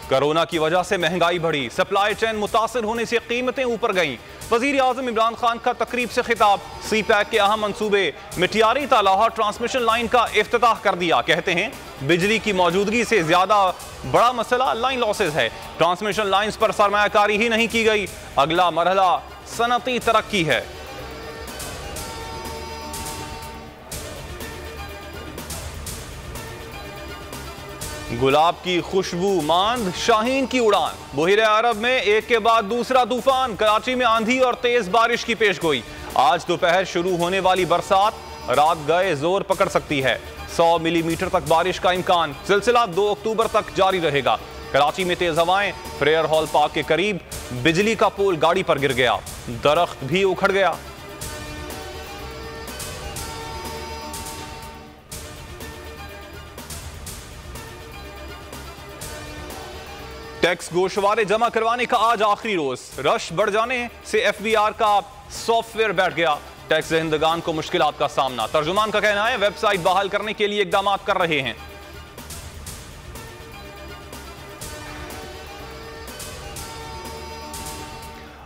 Corona की वजह से महंगाई बढ़ी, सप्लाई चेन मुतासिर होने से कीमतें ऊपर गईं। वजीर आजम इमरान खान का तकरीब से खिताब, सी पैक के अहम मंसूबे, मिटियारी ता लाहौर ट्रांसमिशन लाइन का इफ्तिताह कर दिया। कहते हैं बिजली की मौजूदगी से ज्यादा बड़ा मसला लाइन लॉसेज है। ट्रांसमिशन लाइन्स पर सरमायाकारी ही नहीं की गई। अगला मरहला सनती तरक्की है। गुलाब की खुशबू मांद शाहीन की उड़ान। बुहिरे अरब में एक के बाद दूसरा तूफान। कराची में आंधी और तेज बारिश की पेशगोई। आज दोपहर शुरू होने वाली बरसात रात गए जोर पकड़ सकती है। 100 मिलीमीटर तक बारिश का इम्कान। सिलसिला 2 अक्टूबर तक जारी रहेगा। कराची में तेज हवाएं। प्रेयर हॉल पार्क के करीब बिजली का पोल गाड़ी पर गिर गया, दरख्त भी उखड़ गया। टैक्स गोशवारे जमा करवाने का आज आखिरी रोज। रश बढ़ जाने से एफबीआर का सॉफ्टवेयर बैठ गया। टैक्स दहिंदगान को मुश्किलात का सामना। तर्जुमान का कहना है वेबसाइट बहाल करने के लिए इकदाम कर रहे हैं।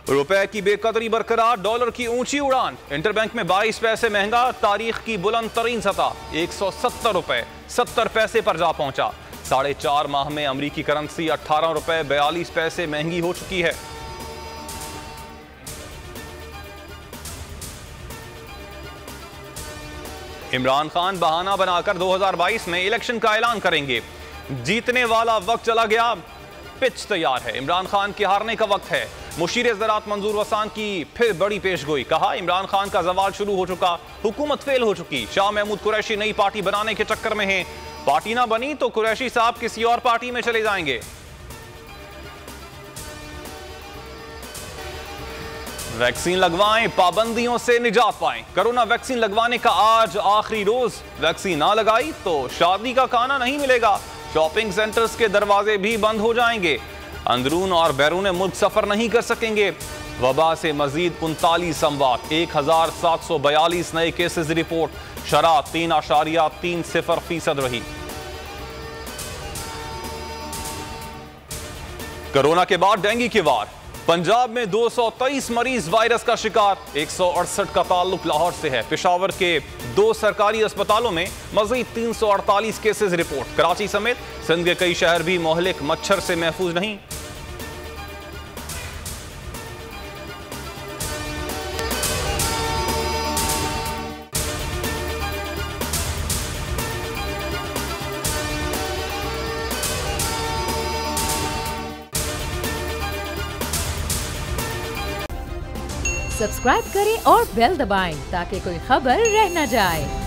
रुपए की बेकदरी बरकरार, डॉलर की ऊंची उड़ान। इंटरबैंक में 22 पैसे महंगा, तारीख की बुलंद तरीन सतह 170 रुपए 70 पैसे पर जा पहुंचा। 4.5 माह में अमरीकी करेंसी 18 रुपए 42 पैसे महंगी हो चुकी है। इमरान खान बहाना बनाकर 2022 में इलेक्शन का ऐलान करेंगे। जीतने वाला वक्त चला गया, पिच तैयार है। इमरान खान के हारने का वक्त है। मुशीर ज़राअत मंजूर वसान की फिर बड़ी पेशगोई। कहा इमरान खान का जवाल शुरू हो चुका, हुकूमत फेल हो चुकी। शाह महमूद कुरैशी नई पार्टी बनाने के चक्कर में हैं। पार्टी ना बनी तो कुरैशी साहब किसी और पार्टी में चले जाएंगे। वैक्सीन लगवाएं, पाबंदियों से निजात पाएं। कोरोना वैक्सीन लगवाने का आज आखिरी रोज। वैक्सीन ना लगाई तो शादी का खाना नहीं मिलेगा। शॉपिंग सेंटर्स के दरवाजे भी बंद हो जाएंगे। अंदरून और बैरून मुल्क सफर नहीं कर सकेंगे। वबा से मजीद 39 अमवात, 1742 नए केसेस रिपोर्ट। शरह 3.30% रही। कोरोना के बाद डेंगू की वार। पंजाब में 223 मरीज वायरस का शिकार। 168 का ताल्लुक लाहौर से है। पेशावर के 2 सरकारी अस्पतालों में मजीद 348 केसेस रिपोर्ट। कराची समेत सिंध के कई शहर भी मोहलिक मच्छर से महफूज नहीं। सब्सक्राइब करें और बेल दबाएं ताकि कोई खबर रह न जाए।